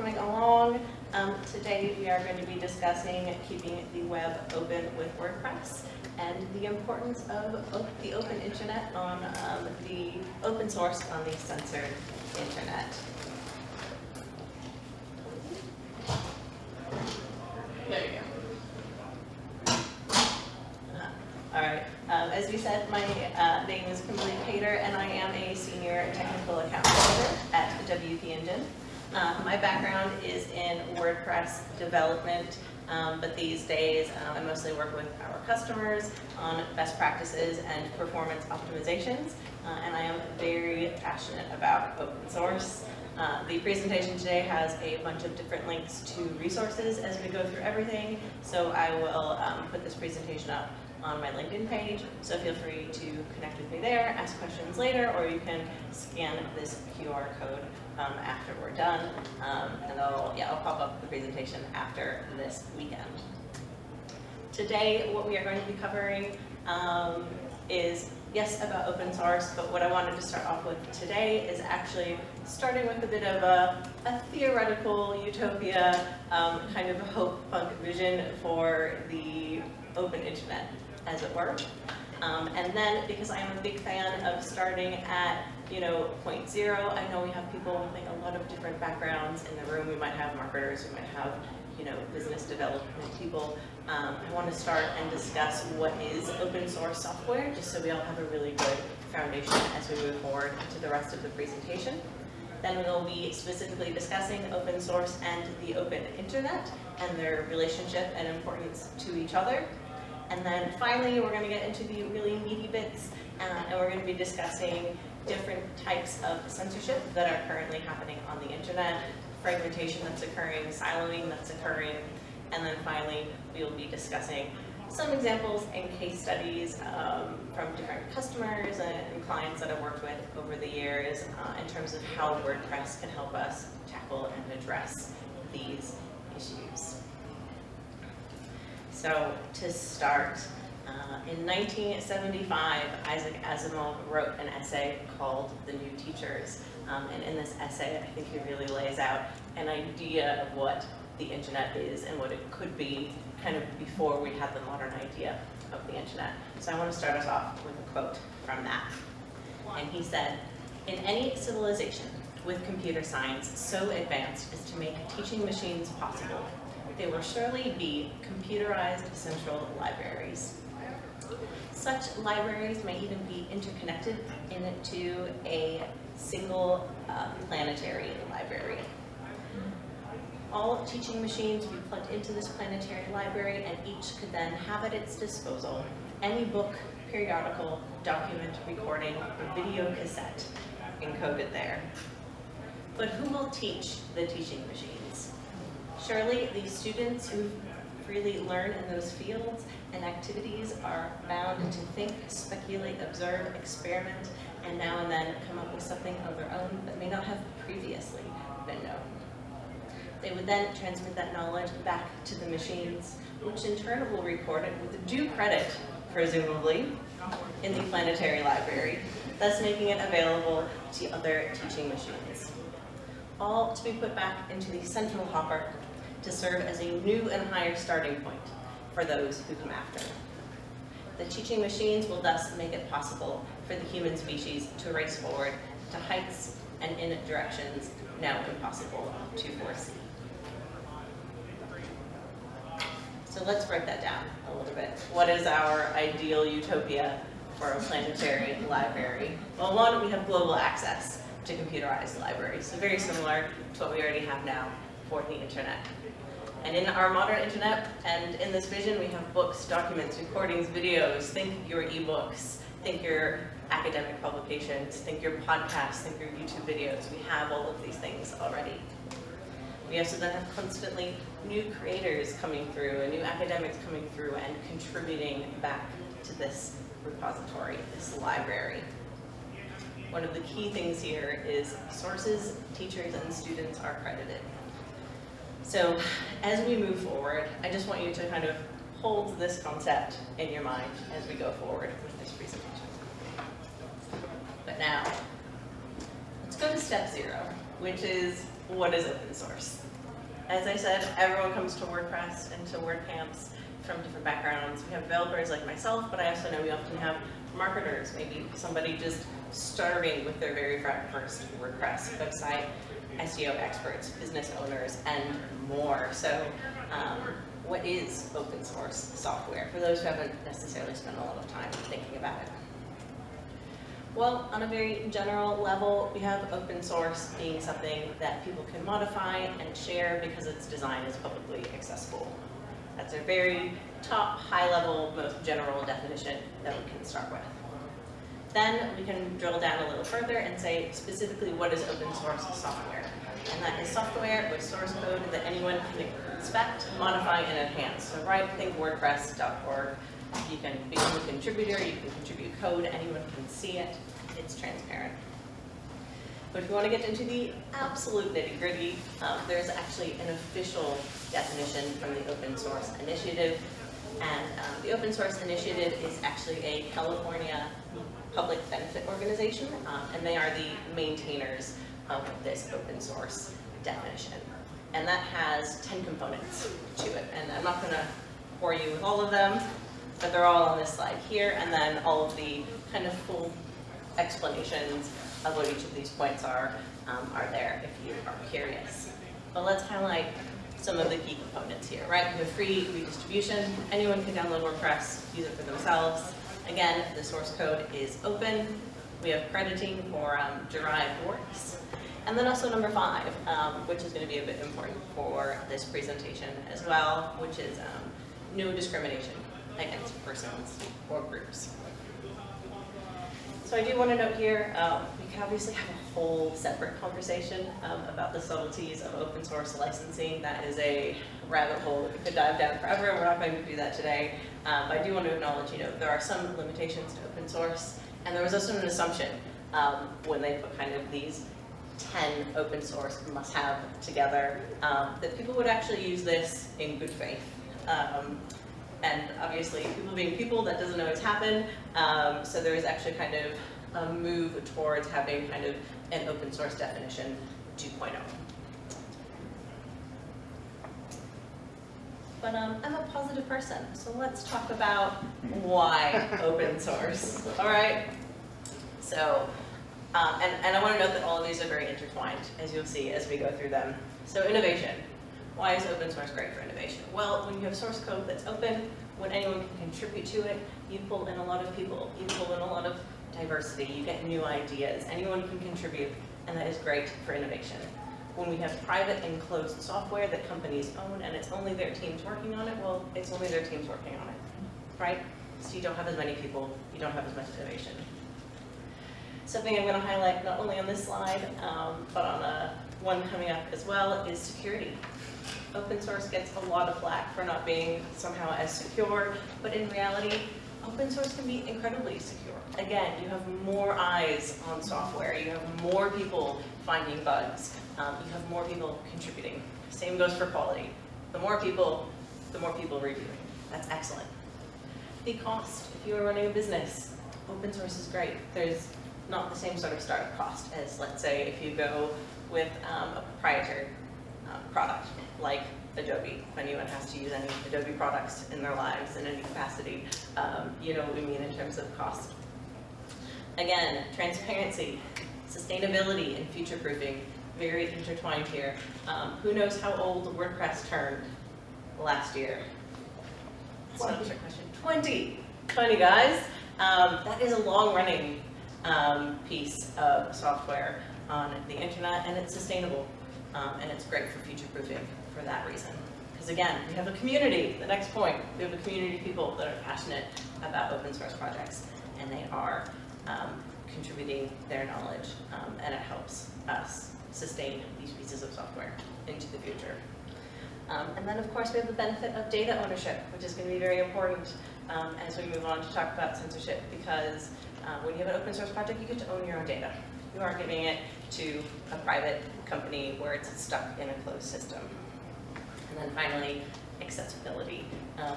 coming along. Today we are going to be discussing keeping the web open with WordPress and the importance of the open internet on the open source on the censored internet. There you go. All right. As we said, my name is Kimberly Pater, and I am a senior technical account manager at WP Engine. My background is in WordPress development, but these days I mostly work with our customers on best practices and performance optimizations, and I am very passionate about open source. The presentation today has a bunch of different links to resources as we go through everything, so I will put this presentation up on my LinkedIn page, so feel free to connect with me there, ask questions later, or you can scan this QR code after we're done, and I'll pop up the presentation after this weekend. Today, what we are going to be covering is, yes, about open source, but what I wanted to start off with today is actually starting with a bit of a theoretical utopia, kind of a hope-punk vision for the open internet, as it were. And then, because I am a big fan of starting at, point zero, I know we have people with like a lot of different backgrounds in the room. We might have marketers, we might have, business development people. I want to start and discuss what is open source software, just so we all have a really good foundation as we move forward into the rest of the presentation. Then we'll be specifically discussing open source and the open internet and their relationship and importance to each other. And then finally, we're going to get into the really meaty bits, and we're going to be discussing different types of censorship that are currently happening on the internet, fragmentation that's occurring, siloing that's occurring, and then finally, we'll be discussing some examples and case studies from different customers and clients that I've worked with over the years in terms of how WordPress can help us tackle and address these issues. So to start, in 1975, Isaac Asimov wrote an essay called The New Teachers. And in this essay, I think he really lays out an idea of what the internet is and what it could be kind of before we had the modern idea of the internet. So I want to start us off with a quote from that. And he said, "In any civilization with computer science so advanced as to make teaching machines possible, there will surely be computerized central libraries. Such libraries may even be interconnected into a single planetary library. All teaching machines will be plugged into this planetary library, and each could then have at its disposal any book, periodical, document, recording, or video cassette encoded there. But who will teach the teaching machines? Surely the students who freely learn in those fields and activities are bound to think, speculate, observe, experiment, and now and then come up with something of their own that may not have previously been known. They would then transmit that knowledge back to the machines, which in turn will record it with due credit, presumably, in the planetary library, thus making it available to other teaching machines. All to be put back into the central hopper to serve as a new and higher starting point for those who come after. The teaching machines will thus make it possible for the human species to race forward to heights and in directions now impossible to foresee." So let's break that down a little bit. What is our ideal utopia for a planetary library? Well, one, we have global access to computerized libraries, so very similar to what we already have now for the internet. And in our modern internet, and in this vision, we have books, documents, recordings, videos. Think your ebooks, think your academic publications, think your podcasts, think your YouTube videos. We have all of these things already. We also then have constantly new creators coming through and new academics coming through and contributing back to this repository, this library. One of the key things here is sources, teachers, and students are credited. So as we move forward, I just want you to kind of hold this concept in your mind as we go forward with this presentation. But now, let's go to step 0, which is what is open source? As I said, everyone comes to WordPress and to WordCamps from different backgrounds. We have developers like myself, but I also know we often have marketers, maybe somebody just starting with their very first WordPress website, SEO experts, business owners, and more. So what is open source software for those who haven't necessarily spent a lot of time thinking about it? Well, on a very general level, we have open source being something that people can modify and share because its design is publicly accessible. That's a very top, high-level, most general definition that we can start with. Then we can drill down a little further and say specifically what is open source software. And that is software with source code that anyone can inspect, modify, and enhance. So think WordPress.org. You can become a contributor, you can contribute code, anyone can see it, it's transparent. But if you want to get into the absolute nitty-gritty, there's actually an official definition from the Open Source Initiative. And the Open Source Initiative is actually a California public benefit organization, and they are the maintainers of this open source definition. And that has 10 components to it. And I'm not going to bore you with all of them, but they're all on this slide here, and then all of the kind of full explanations of what each of these points are there if you are curious. But let's highlight some of the key components here, right? We have free redistribution. Anyone can download WordPress, use it for themselves. Again, the source code is open. We have crediting for derived works. And then also number 5, which is going to be a bit important for this presentation as well, which is no discrimination against persons or groups. So I do want to note here, we can obviously have a whole separate conversation about the subtleties of open source licensing. That is a rabbit hole that we could dive down forever. We're not going to do that today. But I do want to acknowledge, there are some limitations to open source, and there was also an assumption when they put kind of these 10 open source must-have together that people would actually use this in good faith. And obviously, people being people, that doesn't always happen. So there is actually kind of a move towards having kind of an open source definition 2.0. But I'm a positive person, so let's talk about why open source. All right. So, and I want to note that all of these are very intertwined, as you'll see as we go through them. So innovation. Why is open source great for innovation? Well, when you have source code that's open, when anyone can contribute to it, you pull in a lot of people, you pull in a lot of diversity, you get new ideas, anyone can contribute, and that is great for innovation. When we have private and closed software that companies own and it's only their teams working on it, well, it's only their teams working on it, right? So you don't have as many people, you don't have as much innovation. Something I'm going to highlight not only on this slide, but on one coming up as well, is security. Open source gets a lot of flack for not being somehow as secure, but in reality, open source can be incredibly secure. Again, you have more eyes on software, you have more people finding bugs, you have more people contributing. Same goes for quality. The more people reviewing. That's excellent. The cost, if you are running a business, open source is great. There's not the same sort of startup cost as, let's say, if you go with a proprietary product like Adobe. If anyone has to use any Adobe products in their lives in any capacity, you know what we mean in terms of cost. Again, transparency, sustainability, and future-proofing, very intertwined here. Who knows how old WordPress turned last year? That's not a trick question. 20 guys. That is a long-running piece of software on the internet, and it's sustainable. And it's great for future-proofing for that reason. Because again, we have a community, the next point, we have a community of people that are passionate about open source projects, and they are contributing their knowledge, and it helps us sustain these pieces of software into the future. And then of course we have the benefit of data ownership, which is going to be very important as we move on to talk about censorship, because when you have an open source project, you get to own your own data. You aren't giving it to a private company where it's stuck in a closed system. And then finally, accessibility.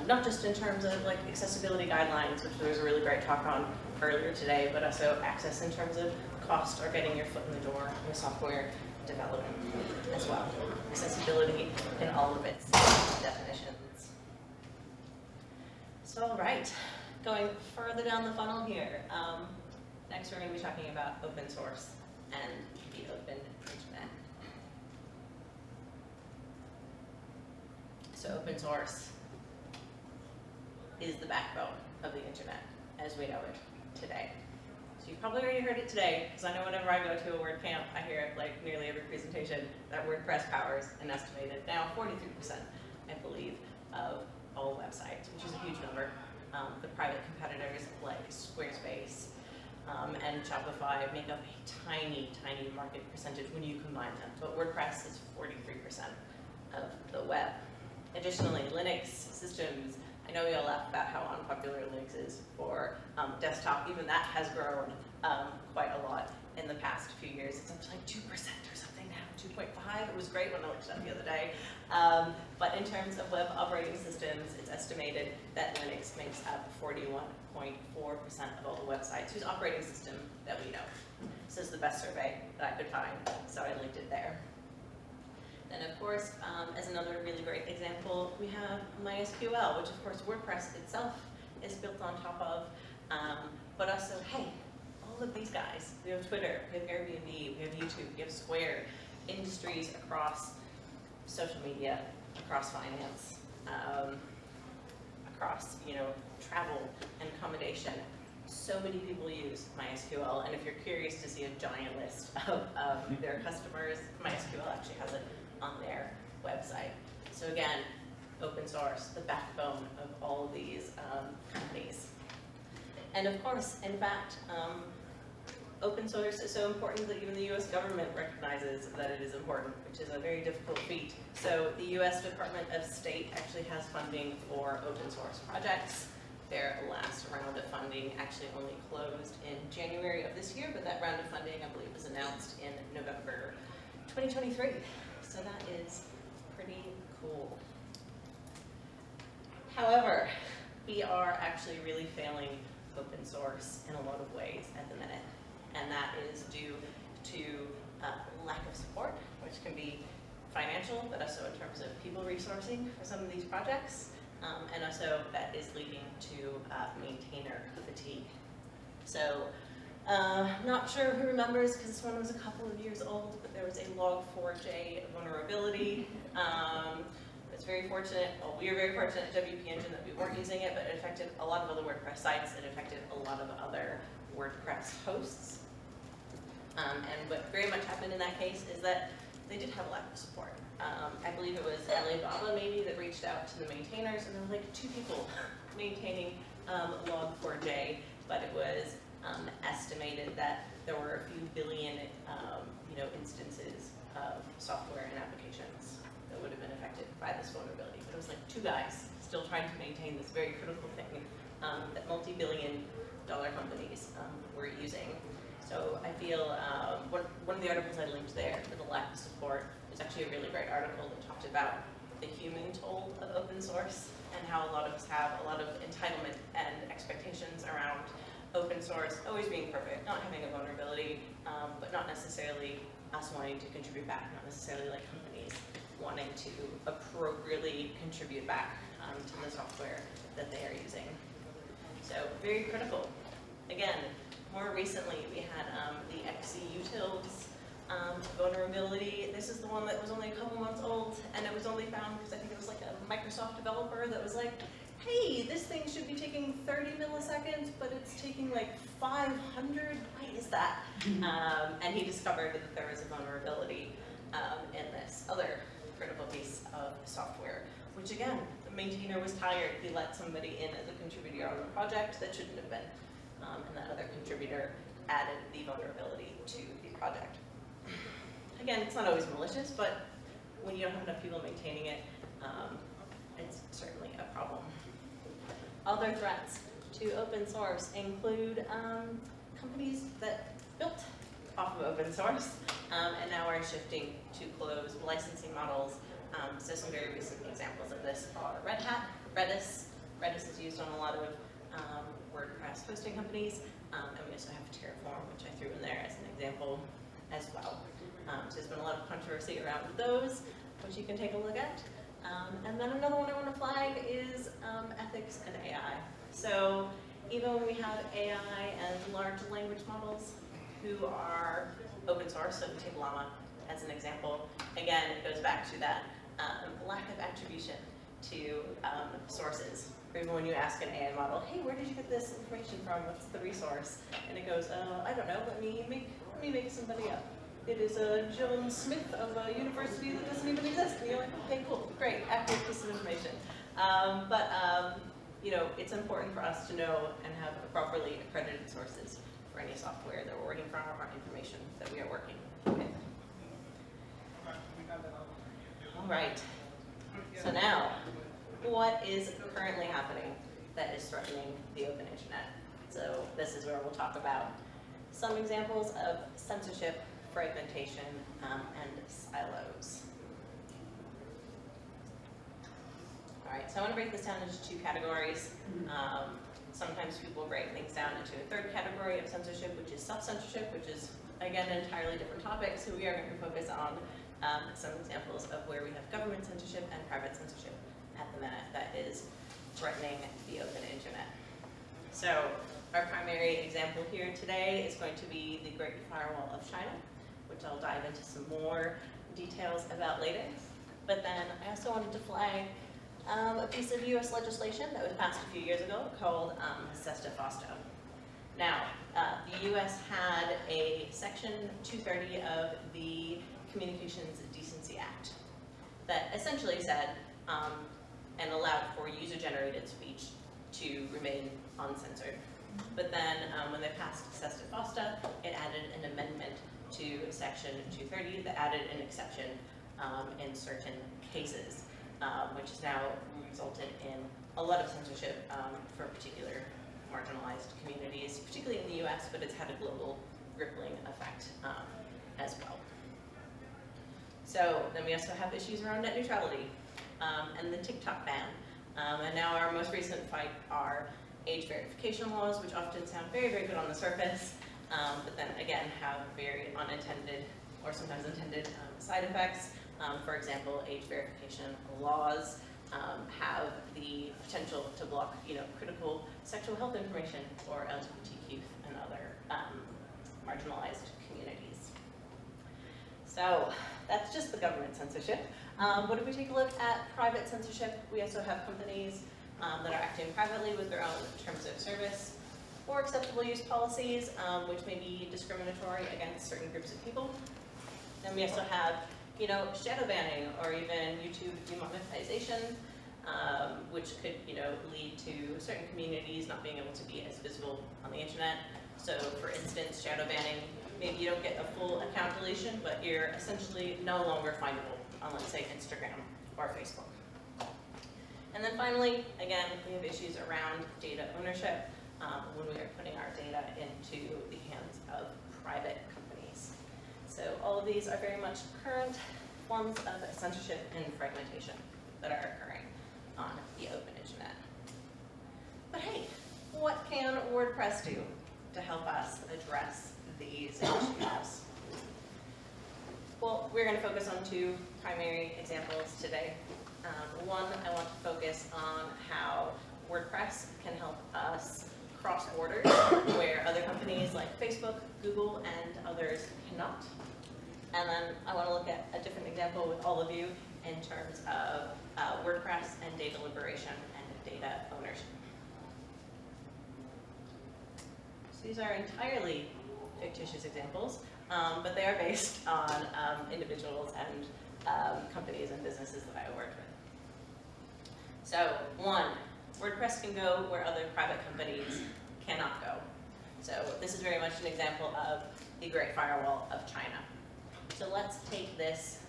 Not just in terms of like accessibility guidelines, which there was a really great talk on earlier today, but also access in terms of cost or getting your foot in the door with software development as well. Accessibility in all of its definitions. So, all right, going further down the funnel here. Next, we're going to be talking about open source and the open internet. So, open source is the backbone of the internet as we know it today. So you've probably already heard it today, because I know whenever I go to a WordCamp, I hear it like nearly every presentation that WordPress powers an estimated now 43%, I believe, of all websites, which is a huge number. The private competitors like Squarespace and Shopify make up a tiny, tiny market percentage when you combine them, but WordPress is 43% of the web. Additionally, Linux systems, I know we all laugh about how unpopular Linux is for desktop. Even that has grown quite a lot in the past few years. It's up to like 2% or something now, 2.5. It was great when I looked it up the other day. But in terms of web operating systems, it's estimated that Linux makes up 41.4% of all the websites whose operating system that we know. This is the best survey that I could find, so I linked it there. And of course, as another really great example, we have MySQL, which of course WordPress itself is built on top of, but also, hey, all of these guys, we have Twitter, we have Airbnb, we have YouTube, we have Square, industries across social media, across finance, across, travel and accommodation. So many people use MySQL, and if you're curious to see a giant list of their customers, MySQL actually has it on their website. So again, open source, the backbone of all of these companies. And of course, in fact, open source is so important that even the US government recognizes that it is important, which is a very difficult feat. So the US Department of State actually has funding for open source projects. Their last round of funding actually only closed in January of this year, but that round of funding, I believe, was announced in November 2023. So that is pretty cool. However, we are actually really failing open source in a lot of ways at the minute, and that is due to lack of support, which can be financial, but also in terms of people resourcing for some of these projects, and also that is leading to maintainer fatigue. So, not sure who remembers, because this one was a couple of years old, but there was a log4j vulnerability. It's very fortunate, well, we were very fortunate at WP Engine that we weren't using it, but it affected a lot of other WordPress sites. It affected a lot of other WordPress hosts. And what very much happened in that case is that they did have a lack of support. I believe it was Alibaba maybe that reached out to the maintainers, and there were like 2 people maintaining log4j, but it was estimated that there were a few billion instances of software and applications that would have been affected by this vulnerability. But it was like 2 guys still trying to maintain this very critical thing that multi-billion-dollar companies were using. So I feel one of the articles I linked there for the lack of support is actually a really great article that talked about the human toll of open source and how a lot of us have a lot of entitlement and expectations around open source always being perfect, not having a vulnerability, but not necessarily us wanting to contribute back, not necessarily like companies wanting to appropriately contribute back to the software that they are using. So very critical. Again, more recently we had the XCUtils vulnerability. This is the one that was only a couple months old, and it was only found because I think it was like a Microsoft developer that was like, hey, this thing should be taking 30 milliseconds, but it's taking like 500. Why is that? And he discovered that there was a vulnerability in this other critical piece of software, which again, the maintainer was tired. He let somebody in as a contributor on the project that shouldn't have been. And that other contributor added the vulnerability to the project. Again, it's not always malicious, but when you don't have enough people maintaining it, it's certainly a problem. Other threats to open source include companies that built off of open source and now are shifting to closed licensing models. So some very recent examples of this are Red Hat, Redis. Redis is used on a lot of WordPress hosting companies, and we also have Terraform, which I threw in there as an example as well. So there's been a lot of controversy around those, which you can take a look at. And then another one I want to flag is ethics and AI. So even when we have AI and large language models who are open source, so we take Llama as an example, again, it goes back to that lack of attribution to sources. Or even when you ask an AI model, hey, where did you get this information from? What's the resource? And it goes, I don't know, let me make somebody up. It is Joan Smith of a university that doesn't even exist. And you're like, okay, cool, great, accurate piece of information. You know, it's important for us to know and have properly accredited sources for any software that we're working from or information that we are working with. All right, so now, what is currently happening that is threatening the open internet? So this is where we'll talk about some examples of censorship, fragmentation, and silos. All right, so I want to break this down into two categories. Sometimes people break things down into a third category of censorship, which is self-censorship, which is, again, an entirely different topic. So we are going to focus on some examples of where we have government censorship and private censorship at the minute that is threatening the open internet. So our primary example here today is going to be the Great Firewall of China, which I'll dive into some more details about later. But then I also wanted to flag a piece of US legislation that was passed a few years ago called censored. Now, the US had a section 230 of the Communications Decency Act that essentially said and allowed for user-generated speech to remain uncensored. But then when they passed censored, it added an amendment to section 230 that added an exception in certain cases, which has now resulted in a lot of censorship for particular marginalized communities, particularly in the US, but it's had a global rippling effect as well. So then we also have issues around net neutrality and the TikTok ban. And now our most recent fight are age verification laws, which often sound very, very good on the surface, but then again have very unintended or sometimes intended side effects. For example, age verification laws have the potential to block, critical sexual health information for LGBT youth and other marginalized communities. So that's just the government censorship. But if we take a look at private censorship, we also have companies that are acting privately with their own terms of service or acceptable use policies, which may be discriminatory against certain groups of people. Then we also have, shadow banning or even YouTube demonetization, which could, lead to certain communities not being able to be as visible on the internet. So, for instance, shadow banning, maybe you don't get a full account deletion, but you're essentially no longer findable on, let's say, Instagram or Facebook. And then finally, again, we have issues around data ownership when we are putting our data into the hands of private companies. So all of these are very much current forms of censorship and fragmentation that are occurring on the open internet. But hey, what can WordPress do to help us address these issues? Well, we're going to focus on two primary examples today. One, I want to focus on how WordPress can help us cross borders where other companies like Facebook, Google, and others cannot. And then I want to look at a different example with all of you in terms of WordPress and data liberation and data ownership. So these are entirely fictitious examples, but they are based on individuals and companies and businesses that I worked with. So one, WordPress can go where other private companies cannot go. So this is very much an example of the Great Firewall of China. So let's take this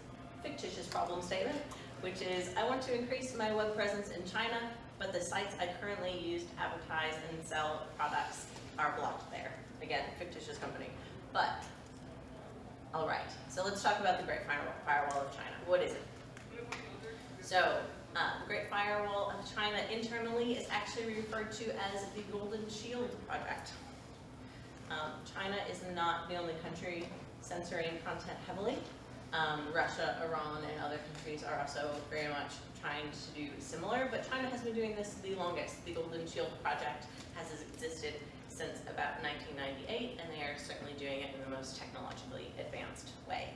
fictitious problem statement, which is I want to increase my web presence in China, but the sites I currently use to advertise and sell products are blocked there. Again, fictitious company. But, all right, so let's talk about the Great Firewall of China. What is it? So, the Great Firewall of China internally is actually referred to as the Golden Shield Project. China is not the only country censoring content heavily. Russia, Iran, and other countries are also very much trying to do similar, but China has been doing this the longest. The Golden Shield project has existed since about 1998, and they are certainly doing it in the most technologically advanced way.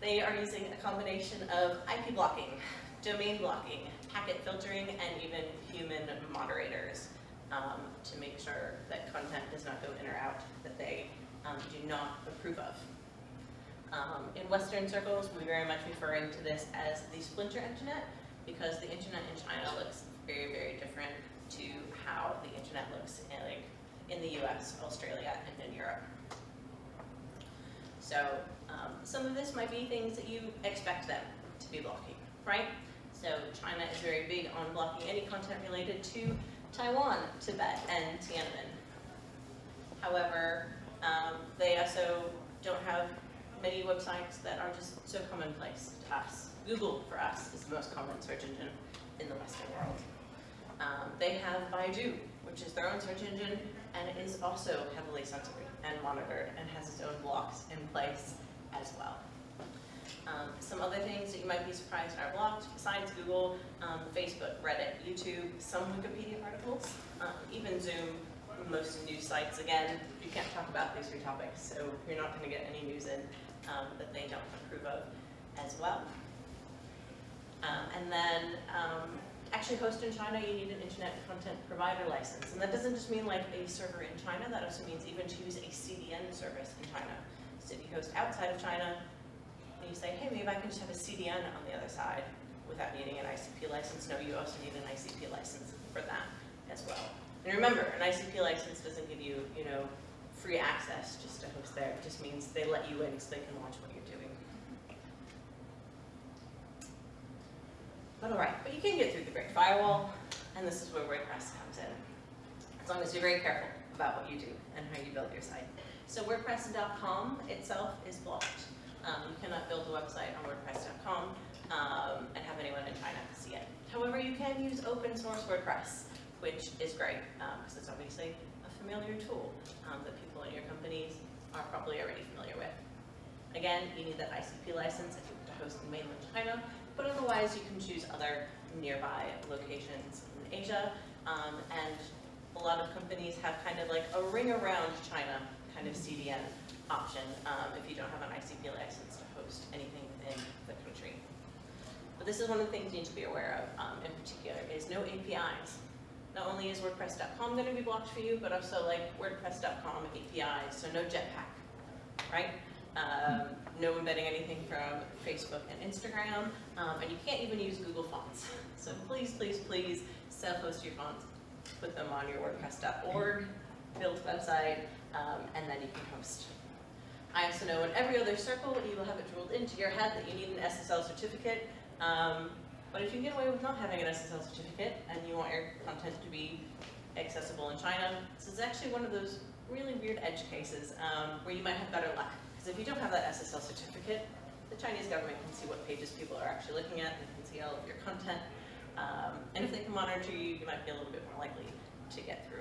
They are using a combination of IP blocking, domain blocking, packet filtering, and even human moderators to make sure that content does not go in or out that they do not approve of. In Western circles, we very much referring to this as the splinter internet, because the internet in China looks very, very different to how the internet looks in the US, Australia, and in Europe. So some of this might be things that you expect them to be blocking, right? So China is very big on blocking any content related to Taiwan, Tibet, and Tiananmen. However, they also don't have many websites that are just so commonplace to us. Google, for us, is the most common search engine in the Western world. They have Baidu, which is their own search engine, and it is also heavily censored and monitored and has its own blocks in place as well. Some other things that you might be surprised are blocked, besides Google, Facebook, Reddit, YouTube, some Wikipedia articles, even Zoom, most news sites. Again, you can't talk about these three topics, so you're not going to get any news in that they don't approve of as well. And then actually host in China, you need an internet content provider license. And that doesn't just mean like a server in China, that also means even to use a CDN service in China. So if you host outside of China, and you say, hey, maybe I can just have a CDN on the other side without needing an ICP license. No, you also need an ICP license for that as well. And remember, an ICP license doesn't give you, free access just to host there. It just means they let you in so they can watch what you're doing. But all right, but you can get through the Great Firewall, and this is where WordPress comes in. As long as you're very careful about what you do and how you build your site. So WordPress.com itself is blocked. You cannot build a website on WordPress.com and have anyone in China see it. However, you can use open source WordPress, which is great because it's obviously a familiar tool that people in your companies are probably already familiar with. Again, you need that ICP license if you want to host in mainland China, but otherwise you can choose other nearby locations in Asia. And a lot of companies have kind of like a ring around China kind of CDN option if you don't have an ICP license to host anything within the country. But this is one of the things you need to be aware of in particular is no APIs. Not only is WordPress.com going to be blocked for you, but also like WordPress.com APIs, so no Jetpack, right? No embedding anything from Facebook and Instagram, and you can't even use Google fonts. So please, please, please self-host your fonts, put them on your WordPress.org, build website, and then you can host. I also know in every other circle you will have it drilled into your head that you need an SSL certificate, but if you can get away with not having an SSL certificate and you want your content to be accessible in China, this is actually one of those really weird edge cases where you might have better luck. Because if you don't have that SSL certificate, the Chinese government can see what pages people are actually looking at, they can see all of your content, and if they can monitor you, you might be a little bit more likely to get through.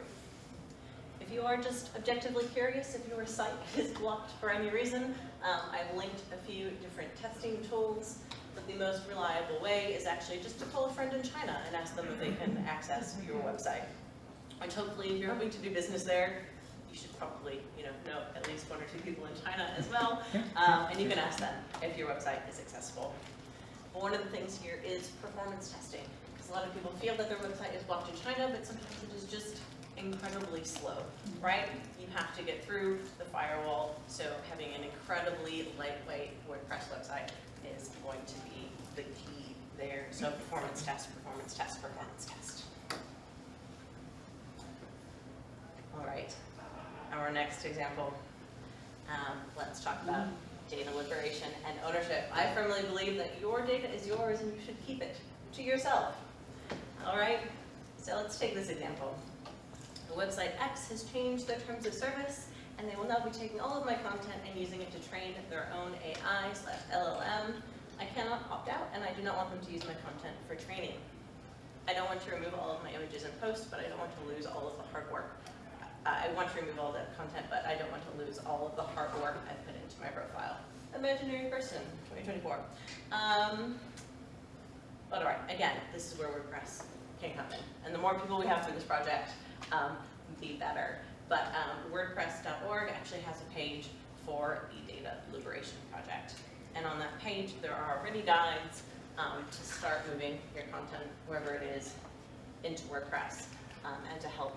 If you are just objectively curious if your site is blocked for any reason, I've linked a few different testing tools, but the most reliable way is actually just to call a friend in China and ask them if they can access your website. Which hopefully, if you're hoping to do business there, you should probably know at least one or two people in China as well, and you can ask them if your website is accessible. But one of the things here is performance testing, because a lot of people feel that their website is blocked in China, but sometimes it is just incredibly slow, right? You have to get through the firewall, so having an incredibly lightweight WordPress website is going to be the key there. So performance test, performance test, performance test. All right, our next example, let's talk about data liberation and ownership. I firmly believe that your data is yours and you should keep it to yourself. All right, so let's take this example. The website X has changed their terms of service, and they will now be taking all of my content and using it to train their own AI/LLM. I cannot opt out, and I do not want them to use my content for training. I don't want to remove all of my images and posts, but I don't want to lose all of the hard work I want to remove all that content, but I don't want to lose all of the hard work I've put into my profile. Imaginary person, 2024. But all right, again, this is where WordPress can come in. And the more people we have through this project, the better. But WordPress.org actually has a page for the Data Liberation Project. And on that page, there are already guides to start moving your content, wherever it is, into WordPress, and to help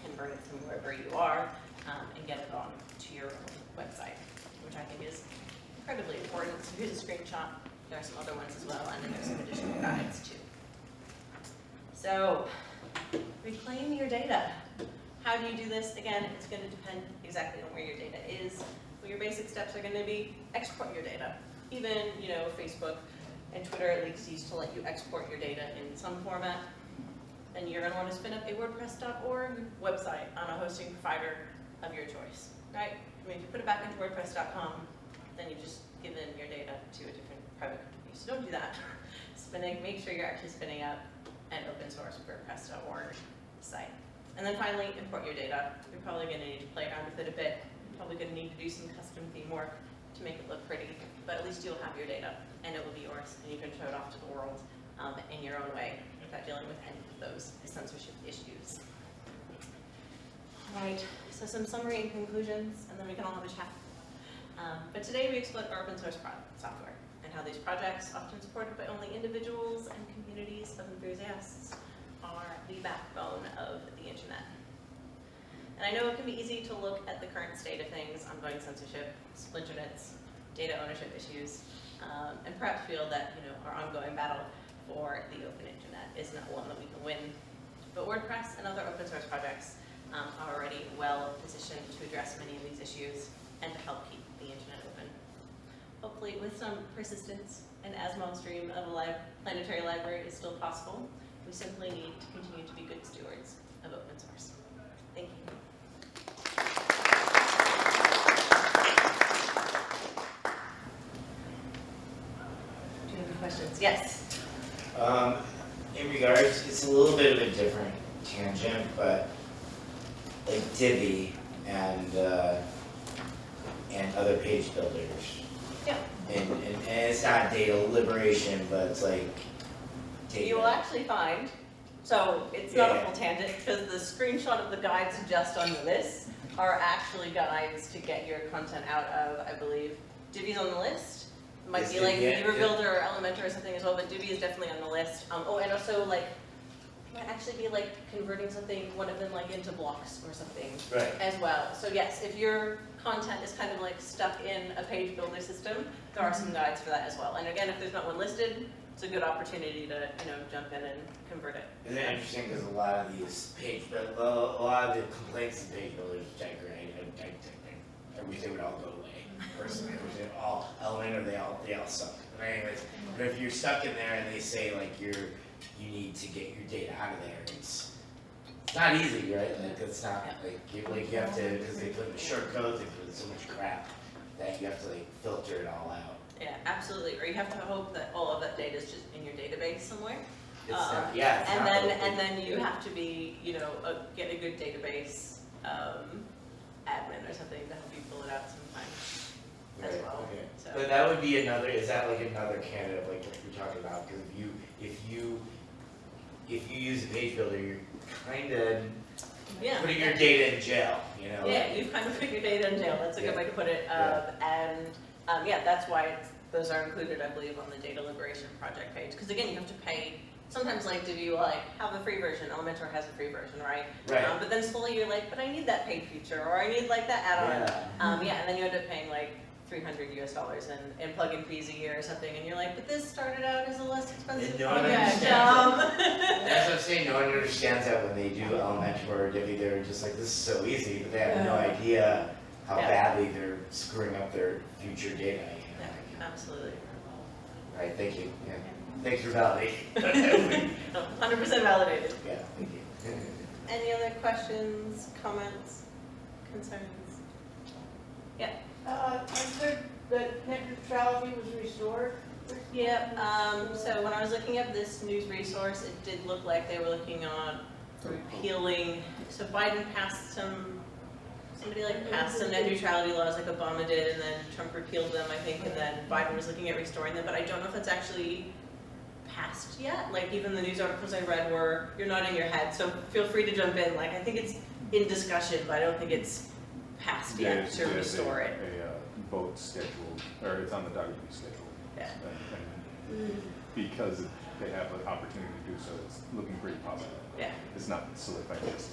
convert it from wherever you are and get it on to your own website, which I think is incredibly important. So here's a screenshot. There are some other ones as well, and then there's some additional guides too. So, reclaim your data. How do you do this? Again, it's going to depend exactly on where your data is. But your basic steps are going to be export your data. Even, Facebook and Twitter at least used to let you export your data in some format. Then you're going to want to spin up a WordPress.org website on a hosting provider of your choice, right? I mean, if you put it back into WordPress.com, then you've just given your data to a different private company. So don't do that. Make sure you're actually spinning up an open source WordPress.org site. And then finally, import your data. You're probably going to need to play around with it a bit. You're probably going to need to do some custom theme work to make it look pretty, but at least you'll have your data, and it will be yours, and you can show it off to the world in your own way without dealing with any of those censorship issues. All right, so some summary and conclusions, and then we can all have a chat. But today we explored open source software and how these projects, often supported by only individuals and communities of enthusiasts, are the backbone of the internet. And I know it can be easy to look at the current state of things, ongoing censorship, splinternets, data ownership issues, and perhaps feel that our ongoing battle for the open internet is not one that we can win. But WordPress and other open source projects are already well positioned to address many of these issues and to help keep the internet open. Hopefully with some persistence, an Asmon stream of a planetary library is still possible. We simply need to continue to be good stewards of open source. Thank you. Do you have any questions? Yes. In regards, it's a little bit of a different tangent, but like Divi and other page builders. Yeah. And it's not data liberation, but it's like data. You will actually find, so it's not a full tangent, because the screenshot of the guides just on the list are actually guides to get your content out of, I believe, Divi's on the list. It might be like Viewer Builder or Elementor or something as well, but Divi is definitely on the list. Oh, and also like, it might actually be like converting something, one of them like into blocks or something as well. So yes, if your content is kind of like stuck in a page builder system, there are some guides for that as well. And again, if there's not one listed, it's a good opportunity to jump in and convert it. Isn't it interesting because a lot of these a lot of the complaints of page builders, which I agree, I wish they would all go away. Personally, I wish they all Elementor, they all suck. But anyways, but if you're stuck in there and they say like you need to get your data out of there, it's not easy, right? Like it's not like you have to, because they put in the short codes, they put in so much crap that you have to like filter it all out. Yeah, absolutely. Or you have to hope that all of that data is just in your database somewhere. And then you have to be, get a good database admin or something to help you pull it out sometimes as well. Okay. So. But that would be another. Is that like another candidate of like what you're talking about? Because if you use a page builder, you're kind of putting your data in jail. Yeah, you've kind of put your data in jail. That's a good way to put it. And that's why those are included, I believe, on the Data Liberation Project page. Because again, you have to pay. Sometimes like Divi will have a free version. Elementor has a free version, right? But then slowly you're like, but I need that paid feature, or I need like that add-on. And then you end up paying like $300 US in plugin fees a year or something, and you're like, but this started out as a less expensive project. That's what I'm saying. No one understands that when they do Elementor or Divi. They're just like, this is so easy, but they have no idea how badly they're screwing up their future data. Absolutely. All right, thank you. Yeah. Thanks for validating. 100% validated. Yeah, thank you. Any other questions, comments, concerns? Yeah. I heard that net neutrality was restored. Yeah, so when I was looking at this news resource, it did look like they were looking on repealing, so Biden passed some somebody like passed some net neutrality laws like Obama did, and then Trump repealed them, I think, and then Biden was looking at restoring them, but I don't know if that's actually passed yet. Like, even the news articles I read were, you're nodding your head, so feel free to jump in. Like, I think it's in discussion, but I don't think it's passed yet to restore it. A vote scheduled, or it's on the docket to be scheduled. Yeah. And because they have an opportunity to do so, it's looking pretty positive. Yeah. It's not solidified just.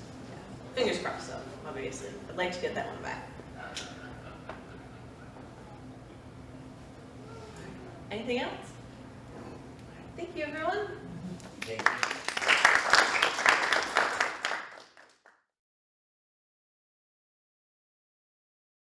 Fingers crossed though, obviously. I'd like to get that one back. Anything else? Thank you, everyone. Thank you.